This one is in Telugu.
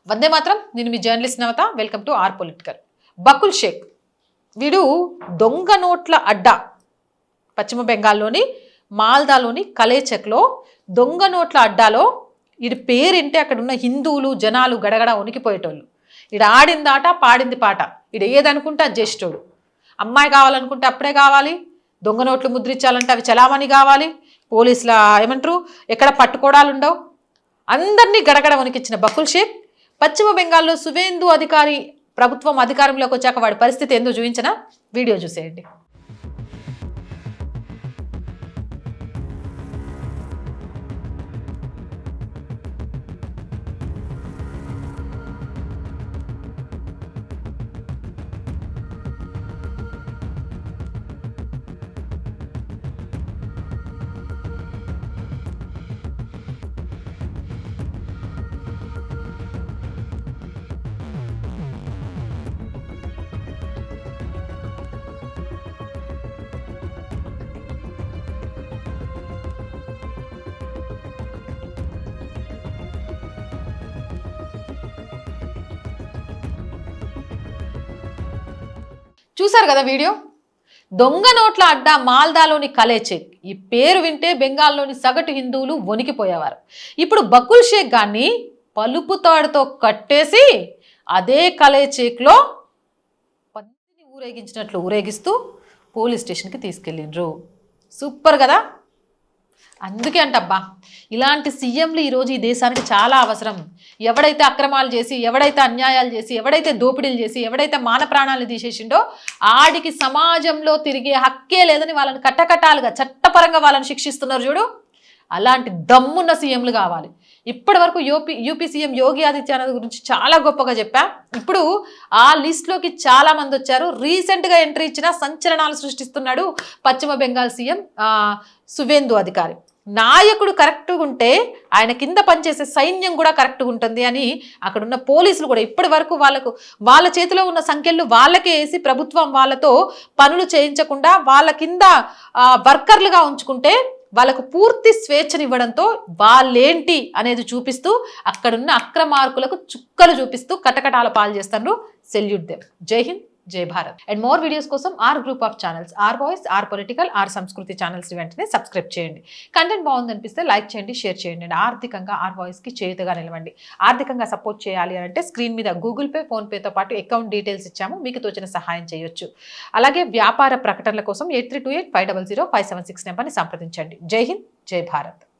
వందే మాత్రం. నేను మీ journalist Navata. Welcome to our political. బకుల్ షేక్ వీడు దొంగ నోట్ల అడ్డా. పశ్చిమ బెంగాల్లోని మాల్దాలోని కలేచక్లో దొంగ నోట్ల అడ్డాలో వీడి పేరింటే అక్కడ ఉన్న హిందువులు జనాలు గడగడ ఉనికిపోయేటోళ్ళు. వీడు ఆడిందాట పాడింది పాట. వీడు ఏదనుకుంటే అది చేసేటోడు. అమ్మాయి కావాలనుకుంటే అప్పుడే కావాలి, దొంగ నోట్లు ముద్రించాలంటే అవి చలామణి కావాలి, పోలీసుల ఏమంటారు ఎక్కడ పట్టుకోవడాలు ఉండవు. అందరినీ గడగడ వణికించిన బకుల్ షేక్ పశ్చిమ బెంగాల్లో సువేందు అధికారి ప్రభుత్వం అధికారంలోకి వచ్చాక వాడి పరిస్థితి ఏందో చూపించిన వీడియో చూసేయండి. చూసారు కదా వీడియో. దొంగ నోట్ల అడ్డా మాల్దాలోని కలేచేక్. ఈ పేరు వింటే బెంగాల్లోని సగటు హిందువులు వణికిపోయేవారు. ఇప్పుడు బకుల్ షేక్ గాన్ని పలుపు తాడుతో కట్టేసి అదే కలేచేక్లో పందిని ఊరేగించినట్లు ఊరేగిస్తూ పోలీస్ స్టేషన్కి తీసుకెళ్ళిండ్రు. సూపర్ కదా. అందుకే అంటబ్బా ఇలాంటి సీఎంలు ఈరోజు ఈ దేశానికి చాలా అవసరం. ఎవడైతే అక్రమాలు చేసి, ఎవడైతే అన్యాయాలు చేసి, ఎవడైతే దోపిడీలు చేసి, ఎవడైతే మాన ప్రాణాలను తీసేసిండో ఆడికి సమాజంలో తిరిగే హక్కే లేదని వాళ్ళని కట్టకట్టాలుగా చట్టపరంగా వాళ్ళని శిక్షిస్తున్నారు చూడు. అలాంటి దమ్మున్న సీఎంలు కావాలి. ఇప్పటి వరకు యూపీ సీఎం యోగి ఆదిత్యనాథ్ గురించి చాలా గొప్పగా చెప్పా. ఇప్పుడు ఆ లిస్ట్లోకి చాలా మంది వచ్చారు. రీసెంట్గా ఎంట్రీ ఇచ్చిన సంచలనాలు సృష్టిస్తున్నాడు పశ్చిమ బెంగాల్ సీఎం సువేందు అధికారి. నాయకుడు కరెక్ట్గా ఉంటే ఆయన కింద పనిచేసే సైన్యం కూడా కరెక్ట్గా ఉంటుంది అని అక్కడున్న పోలీసులు కూడా ఇప్పటి వరకు వాళ్ళ చేతిలో ఉన్న సంఖ్యలు వాళ్ళకే వేసి ప్రభుత్వం వాళ్ళతో పనులు చేయించకుండా వాళ్ళ కింద వర్కర్లుగా ఉంచుకుంటే వాళ్ళకు పూర్తి స్వేచ్ఛనివ్వడంతో వాళ్ళేంటి అనేది చూపిస్తూ అక్కడున్న అక్రమార్కులకు చుక్కలు చూపిస్తూ కటకటాల పాలు చేస్తారు. Salute them. జై హింద్, జై భారత్. అండ్ మోర్ వీడియోస్ కోసం our group of channels, our voice, our political, our Sanskriti channels వెంటనే సబ్స్క్రైబ్ చేయండి. కంటెంట్ బాగుందనిపిస్తే లైక్ చేయండి, షేర్ చేయండి. అండ్ ఆర్థికంగా ఆర్ వాయిస్కి చేయుతగా నిలవండి. ఆర్థికంగా సపోర్ట్ చేయాలి అంటే స్క్రీన్ మీద గూగుల్ పే, ఫోన్పేతో పాటు అకౌంట్ డీటెయిల్స్ ఇచ్చాము, మీకు తోచిన సహాయం చేయొచ్చు. అలాగే వ్యాపార ప్రకటనల కోసం 8328500576 నెంబర్ని సంప్రదించండి. జై హింద్, జై భారత్.